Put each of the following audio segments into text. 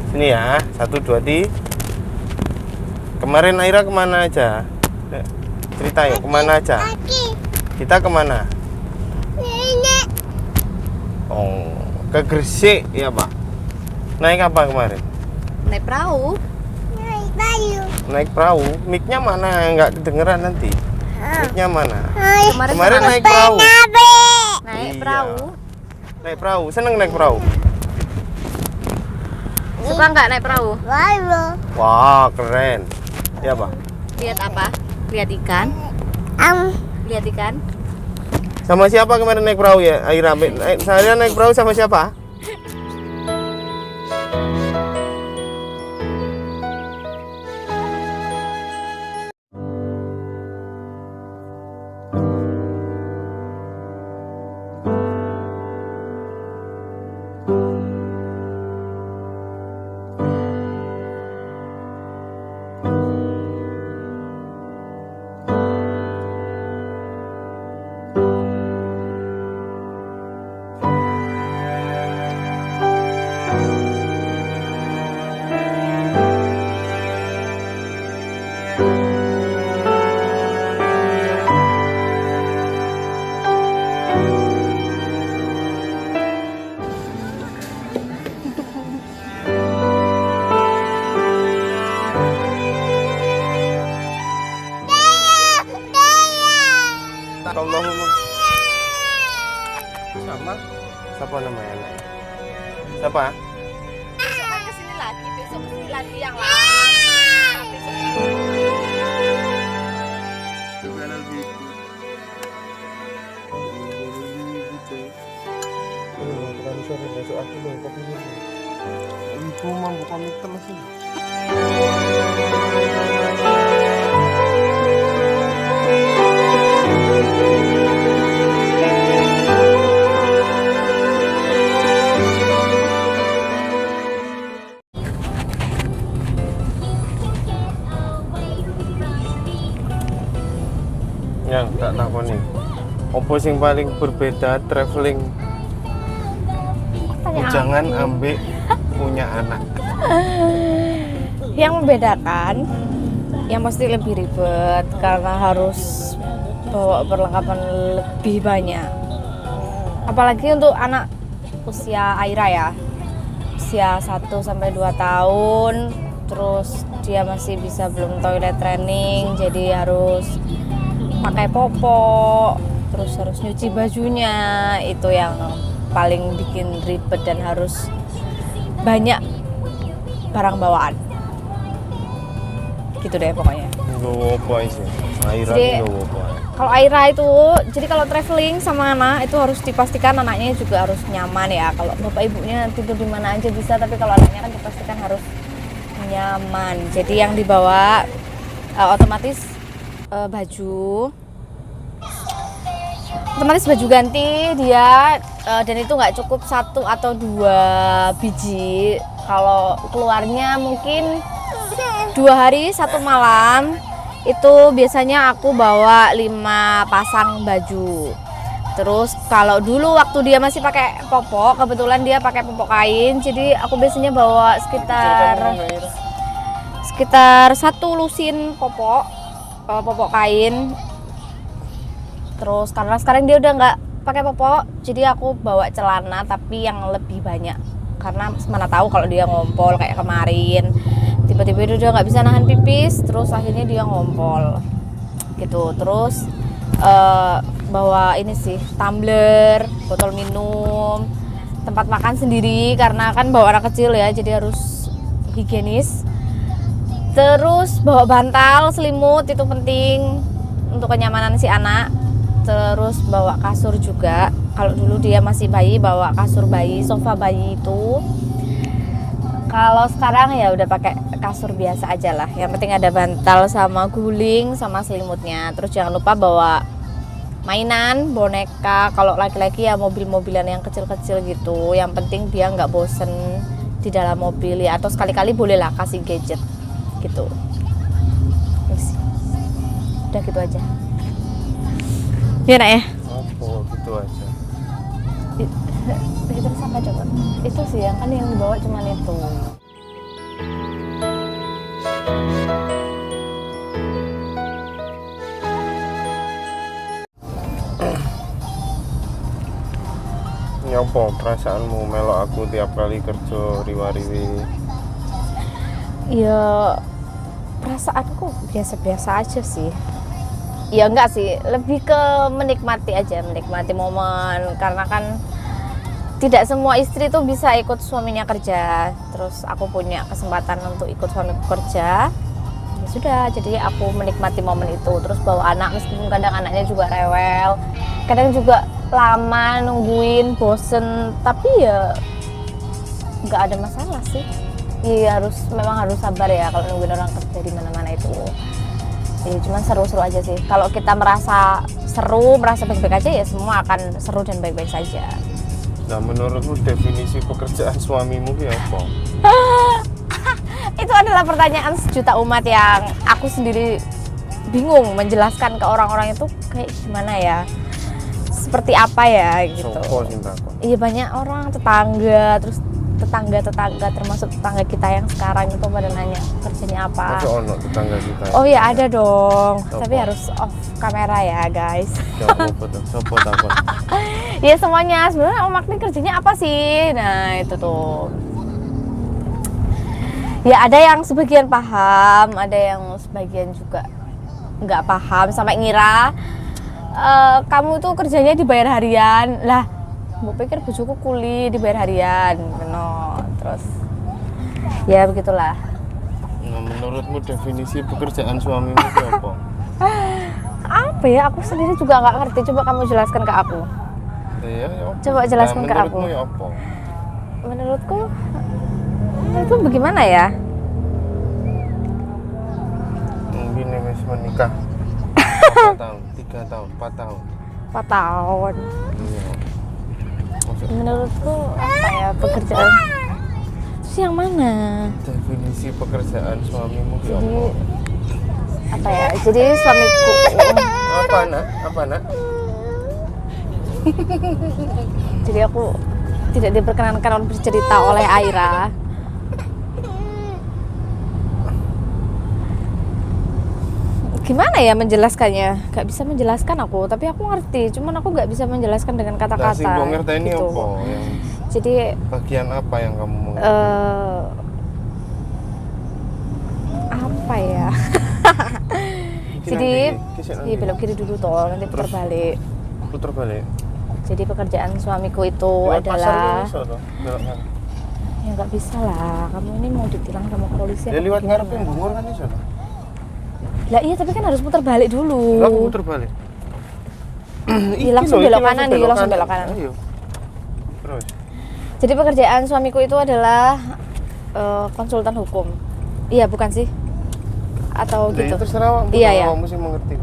Sini ya, 1, 2, 3. Kemarin Aira kemana aja? Cerita yuk, kemana aja? Kita kemana? Oh, ke Gresik ya Pak. Naik apa kemarin? Naik perahu. Naik perahu. Mic-nya mana? Nggak kedengeran nanti. Mic-nya mana? Kemarin naik perahu. Naik Iya. perahu. Naik perahu. Seneng naik perahu? Suka nggak naik perahu? Wah, keren. Ya Pak. Lihat apa? Lihat ikan. Lihat ikan. Sama siapa kemarin naik perahu ya? Aira, saya naik perahu sama siapa? Allahumma. Sama? Siapa namanya anaknya? Siapa? Besok kan kesini lagi. Besok kesini lagi yang lain. Besok aku loh, kopi dulu. Ibu mau buka mie terus ini. Yang tak takoni. Apa sing paling berbeda traveling? Jangan ambil punya anak. Yang membedakan, yang pasti lebih ribet karena harus bawa perlengkapan lebih banyak. Apalagi untuk anak usia Aira ya, usia 1 sampai 2 tahun, terus dia masih bisa belum toilet training, jadi harus pakai popok, terus harus nyuci bajunya, itu yang paling bikin ribet dan harus banyak barang bawaan. Gitu deh pokoknya. Gak apa sih. Aira Jadi, gak apa. kalau Aira itu, jadi kalau traveling sama anak itu harus dipastikan anaknya juga harus nyaman ya. Kalau bapak ibunya tidur di mana aja bisa, tapi kalau anaknya kan dipastikan harus nyaman. Jadi yang dibawa otomatis baju ganti dia, dan itu nggak cukup 1 atau 2 biji. Kalau keluarnya mungkin 2 hari 1 malam, itu biasanya aku bawa 5 pasang baju. Terus kalau dulu waktu dia masih pakai popok, kebetulan dia pakai popok kain, jadi aku biasanya bawa sekitar 1 lusin popok kain. Terus karena sekarang dia udah nggak pakai popok, jadi aku bawa celana tapi yang lebih banyak. Karena mana tahu kalau dia ngompol kayak kemarin, tiba-tiba dia udah nggak bisa nahan pipis, terus akhirnya dia ngompol gitu. Terus bawa ini sih, tumbler, botol minum, tempat makan sendiri karena kan bawa anak kecil ya, jadi harus higienis. Terus bawa bantal, selimut, itu penting untuk kenyamanan si anak. Terus bawa kasur juga. Kalau dulu dia masih bayi, bawa kasur bayi, sofa bayi itu. Kalau sekarang ya udah pakai kasur biasa aja lah. Yang penting ada bantal sama guling sama selimutnya. Terus jangan lupa bawa mainan, boneka. Kalau laki-laki ya mobil-mobilan yang kecil-kecil gitu. Yang penting dia nggak bosen di dalam mobil ya. Atau sekali-kali bolehlah kasih gadget gitu. Udah gitu aja. Ya nak ya. Oh, gitu aja. Itu apa coba? Itu sih yang kan yang dibawa cuman itu. Apa perasaanmu melok aku tiap kali kerja riwa-riwi? Ya perasaanku biasa-biasa aja sih. Ya enggak sih, lebih ke menikmati aja, menikmati momen. Karena kan tidak semua istri tuh bisa ikut suaminya kerja. Terus aku punya kesempatan untuk ikut suamiku kerja. Ya sudah, jadi aku menikmati momen itu. Terus bawa anak, meskipun kadang anaknya juga rewel, kadang juga lama nungguin, bosen. Tapi ya nggak ada masalah sih. Iya, memang harus sabar ya kalau nungguin orang kerja di mana-mana itu. Ya cuman seru-seru aja sih. Kalau kita merasa seru, merasa baik-baik aja, ya semua akan seru dan baik-baik saja. Nah, menurutmu definisi pekerjaan suamimu itu apa? Itu adalah pertanyaan sejuta umat yang aku sendiri bingung menjelaskan ke orang-orang itu kayak gimana ya, seperti apa ya gitu. Iya, banyak orang, tetangga, terus tetangga termasuk tetangga kita yang sekarang itu pada nanya kerjanya apa. Masa ono tetangga kita? Oh ya ada dong. Sopo? Tapi harus off kamera ya guys. Sopo takut? Ya semuanya sebenarnya Om Magni kerjanya apa sih? Nah itu tuh. Ya ada yang sebagian paham, ada yang sebagian juga nggak paham sampai ngira kamu tuh kerjanya dibayar harian lah. Mau pikir bojoku kuli dibayar harian, benar. Terus ya begitulah. Nah, menurutmu definisi pekerjaan suamimu itu apa? Apa ya? Aku sendiri juga nggak ngerti. Coba kamu jelaskan ke aku. Ya. Coba jelaskan ke aku. Menurutmu ya apa? Menurutku itu bagaimana ya? Mungkin wis menikah 4 tahun, 3 tahun, 4 tahun. 4 tahun. Iya. Menurutku apa ya pekerjaan? Terus yang mana? Definisi pekerjaan suamimu itu Jadi apa? apa ya? Jadi suamiku Apa nak? Jadi aku tidak diperkenankan untuk bercerita oleh Aira. Gimana ya menjelaskannya? Gak bisa menjelaskan aku, tapi aku ngerti. Cuman aku gak bisa menjelaskan dengan kata-kata. Sing mbok ngerteni gitu. apa? Yang Jadi bagian apa yang kamu mengerti? apa ya? Jadi belok kiri dulu toh, nanti putar balik. Putar balik. Jadi pekerjaan suamiku itu adalah ya nggak bisa lah. Kamu ini mau ditilang sama polisi. Ya lewat ngarep yang bungur kan iso. Lah iya, tapi kan harus putar balik dulu. Lah putar balik. Iya, langsung belok kanan nih, langsung belok kanan. Ayo. Terus. Jadi pekerjaan suamiku itu adalah konsultan hukum. Iya, bukan sih? Atau gitu. Itu terserah iya. Kamu sih mengerti.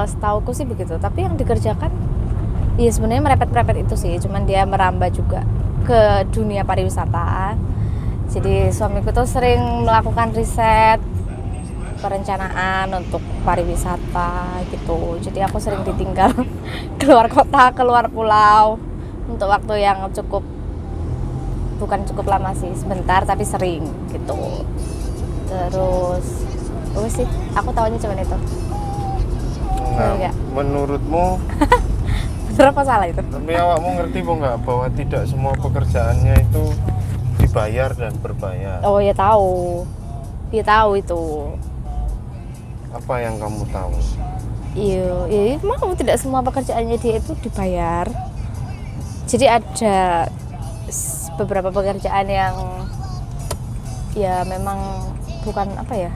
Setauku sih begitu. Tapi yang dikerjakan iya sebenarnya merepet-merepet itu sih. Cuman dia merambah juga ke dunia pariwisata. Jadi suamiku tuh sering melakukan riset, perencanaan untuk pariwisata gitu. Jadi aku sering ditinggal keluar kota, keluar pulau untuk waktu yang bukan cukup lama sih, sebentar tapi sering gitu. Terus sih, aku tahunya cuma itu. Nah, menurutmu bener apa salah itu? Tapi awakmu ngerti nggak bahwa tidak semua pekerjaannya itu dibayar dan berbayar? Oh ya tahu. Dia tahu itu. Apa yang kamu tahu? Iya, mau tidak semua pekerjaannya dia itu dibayar. Jadi ada beberapa pekerjaan yang ya memang bukan apa ya,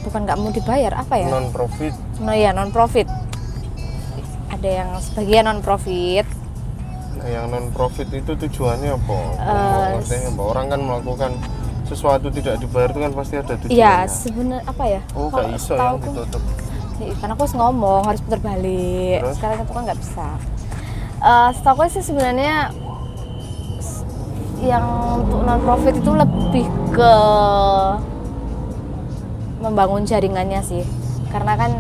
bukan nggak mau dibayar, apa ya? Non profit. Non profit. Ada yang sebagian non profit. Nah, yang non profit itu tujuannya apa? Maksudnya bahwa orang kan melakukan sesuatu tidak dibayar itu kan pasti ada tujuannya. Iya, sebenarnya apa ya? Oh, nggak iso yang ditutup. Karena aku harus ngomong, harus putar balik. Terus? Sekarang itu kan nggak bisa. Setahu sih sebenarnya yang untuk non profit itu lebih ke membangun jaringannya sih. Karena kan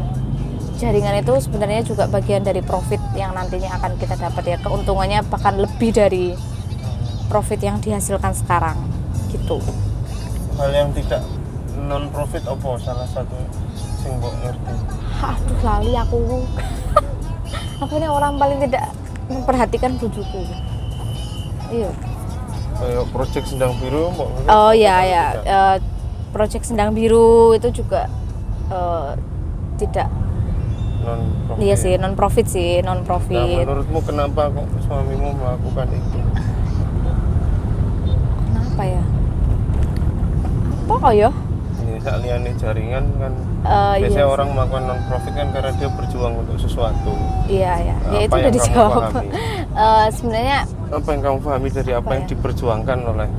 jaringan itu sebenarnya juga bagian dari profit yang nantinya akan kita dapat ya. Keuntungannya bahkan lebih dari profit yang dihasilkan sekarang gitu. Hal yang tidak non profit apa salah satu sing mbok ngerti? Aduh lali aku. Aku ini orang paling tidak memperhatikan bojoku. Iya. Kayak proyek Sendang Biru Oh iya ya, proyek Sendang Biru itu juga tidak non profit. iya sih non profit sih non Nah, profit. menurutmu kenapa kok suamimu melakukan itu? Kenapa ya? Apa kok ya? Ini liane jaringan kan Iya biasanya sih. orang melakukan non profit kan karena dia berjuang untuk sesuatu. Iya ya, Nah, ya apa itu udah yang kamu dijawab. pahami? Sebenarnya Apa yang kamu pahami dari apa Apa yang ya? diperjuangkan oleh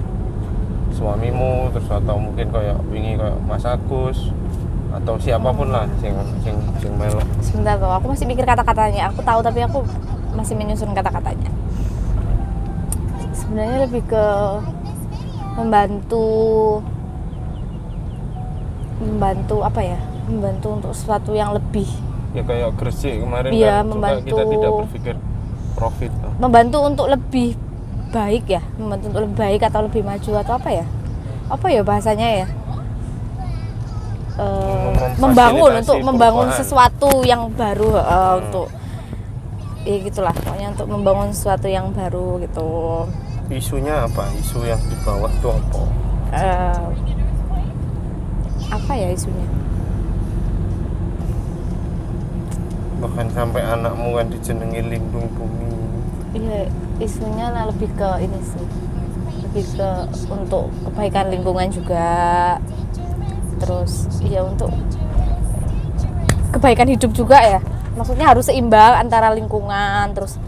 suamimu terus atau mungkin kayak wingi kayak Mas Agus atau siapapun lah sing melok. sebentar tuh, aku masih mikir kata-katanya. Aku tahu tapi aku masih menyusun kata-katanya. Sebenarnya lebih ke membantu apa ya? Membantu untuk sesuatu yang lebih. Ya kayak Gresik kemarin Iya, kan juga membantu. kita tidak berpikir profit. Membantu untuk lebih baik ya, membantu untuk lebih baik atau lebih maju atau apa ya? Apa ya bahasanya ya? Membangun perubahan. sesuatu yang baru untuk ya gitulah pokoknya untuk membangun sesuatu yang baru gitu. Isunya apa? Isu yang dibawa itu apa? Apa ya isunya? Bahkan sampai anakmu kan dijenengi lindung bumi. Iya, isunya lebih ke ini sih, lebih ke untuk kebaikan lingkungan juga, terus ya untuk kebaikan hidup juga ya, maksudnya harus seimbang antara lingkungan terus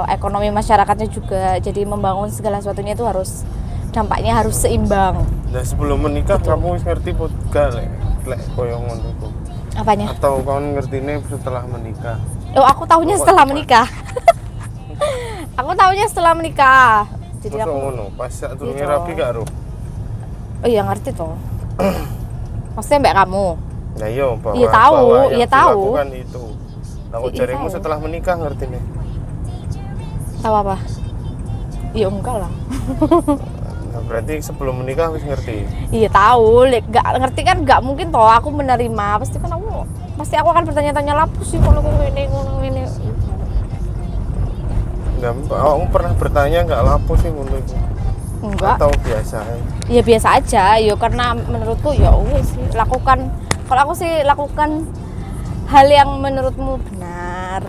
ekonomi masyarakatnya juga, jadi membangun segala sesuatunya itu harus dampaknya harus seimbang. Nah sebelum menikah Betul. kamu wis ngerti apa gak lek koyo ngono iku? Apanya? Atau kamu ngertine setelah menikah? Oh, aku tahunya Kok setelah cepat? menikah. Aku tahunya setelah menikah. Jadi Masa aku ngono, pas sak durunge Gitu. rapi gak ro? oh iya ngerti toh. Maksudnya mbak kamu. Nah iya bahwa Iya, tahu, bahwa yang iya, tahu. dilakukan itu. Nah, kok Iya, jarimu tahu. setelah menikah ngerti nih? Tahu apa? Ya enggak lah. Nah, berarti sebelum menikah wis ngerti. Iya tahu, nggak ngerti kan nggak mungkin toh aku menerima. Pasti aku akan bertanya-tanya lapus sih kalau ini. Nah, kamu pernah bertanya nggak lapo sih ngono itu? Enggak. Atau biasa? Ya biasa aja. Yo karena menurutku ya wes sih lakukan. Kalau aku sih lakukan hal yang menurutmu benar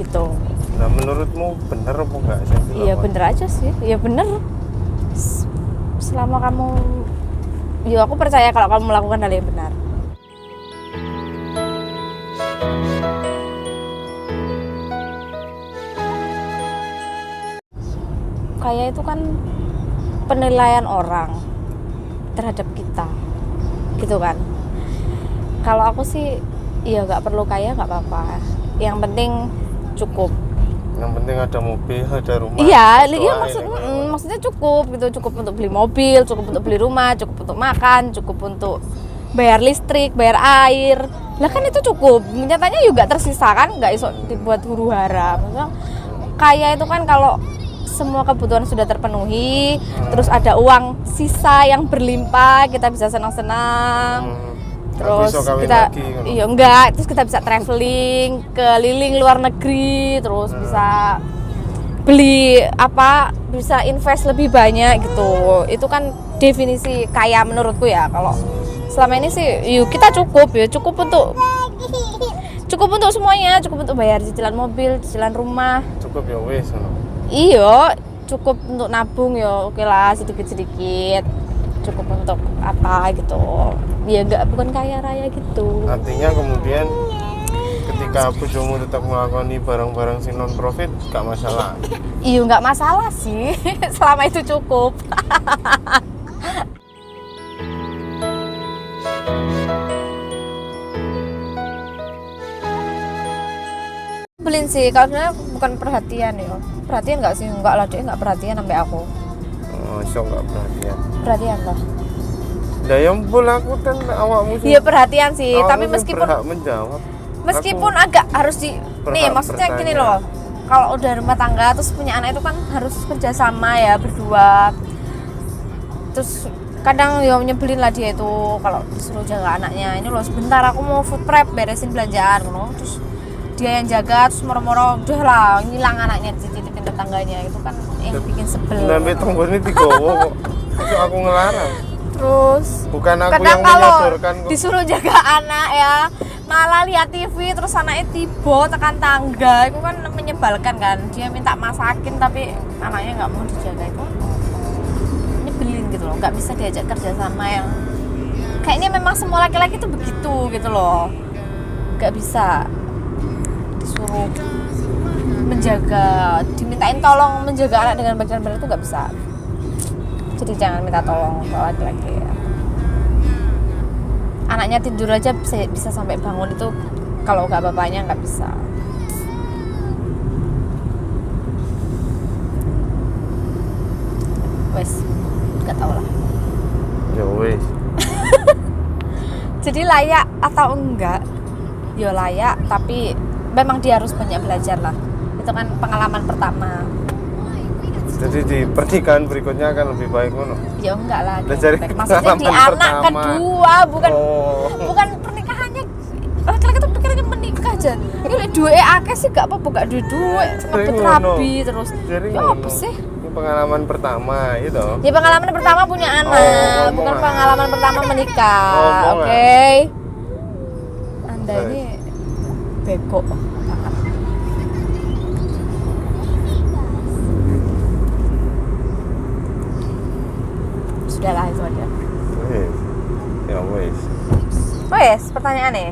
gitu. Nah, menurutmu bener apa enggak sih? Iya bener aja sih. Iya bener. Selama kamu, ya aku percaya kalau kamu melakukan hal yang benar. Kayak itu kan penilaian orang terhadap kita, gitu kan. Kalau aku sih, ya nggak perlu kaya nggak apa-apa. Yang penting cukup. Yang penting ada mobil, ada rumah. Iya, Itu iya aja, maksudnya cukup gitu, cukup untuk beli mobil, cukup untuk beli rumah, cukup untuk makan, cukup untuk bayar listrik, bayar air. Lah kan itu cukup. Nyatanya juga tersisa kan, nggak iso dibuat huru-hara. Maksudnya kaya itu kan kalau semua kebutuhan sudah terpenuhi, terus ada uang sisa yang berlimpah, kita bisa senang-senang. Terus kita iya enggak, terus kita bisa traveling, keliling luar negeri, terus bisa beli apa, bisa invest lebih banyak gitu. Itu kan definisi kaya menurutku ya. Kalau selama ini sih yuk kita cukup untuk semuanya, cukup untuk bayar cicilan mobil, cicilan rumah. Cukup ya wes. Iya, cukup untuk nabung ya oke lah sedikit-sedikit. Cukup untuk apa gitu. Ya enggak, bukan kaya raya gitu. Artinya kemudian ketika bojomu tetap melakoni barang-barang sing non profit gak masalah. Iya nggak masalah sih, selama itu cukup. Belin sih, kalau sebenarnya bukan perhatian ya. Perhatian nggak sih? Enggak lah, dia nggak perhatian sampai aku. Oh, so gak perhatian. Perhatian toh. Lah ya ampun aku kan awakmu sih. Iya perhatian sih, awakmu tapi sih meskipun berhak menjawab. meskipun Aku agak harus di nih berhak maksudnya gini bertanya. loh. Kalau udah rumah tangga terus punya anak itu kan harus kerjasama ya berdua. Terus kadang ya nyebelin lah dia itu kalau disuruh jaga anaknya. Ini loh sebentar aku mau food prep beresin belanjaan loh. Terus dia yang jaga terus moro-moro udah lah ngilang anaknya dititipin ngeliatin tetangganya itu kan yang bikin sebel. Sampai tenggone digowo kok. Itu aku ngelarang. Terus Bukan aku kadang yang kalau menyodorkan kok. disuruh jaga anak ya malah lihat TV terus anaknya tiba tekan tangga, itu kan menyebalkan kan. Dia minta masakin tapi anaknya nggak mau dijaga, itu nyebelin gitu loh. Nggak bisa diajak kerja sama yang kayaknya memang semua laki-laki tuh begitu gitu loh. Nggak bisa disuruh menjaga, dimintain tolong menjaga anak dengan bagian berat itu nggak bisa. Jadi jangan minta tolong ke laki-laki ya. Anaknya tidur aja bisa sampai bangun itu kalau nggak bapaknya nggak bisa. Wes, nggak tahu lah. Ya wes. Jadi layak atau enggak? Ya layak, tapi memang dia harus banyak belajar lah. Itu kan pengalaman pertama. Jadi di pernikahan berikutnya akan lebih baik ngono. Ya enggak lah. Belajar Maksudnya di pengalaman anak pertama. kedua, bukan Oh. bukan pernikahannya. Laki-laki tuh pikirnya menikah aja. Ini lek duwe akeh sih gak apa-apa, gak duwe ngebet ngono. rabi terus. Jadi Ya ngono. apa sih? Ini pengalaman pertama itu. Ya pengalaman pertama punya anak, ngomong bukan ah. pengalaman pertama menikah. Ngomong ah. Oke. Anda ini bego banget. Sudahlah itu aja. Wes. Ya wes. Wes, pertanyaan nih.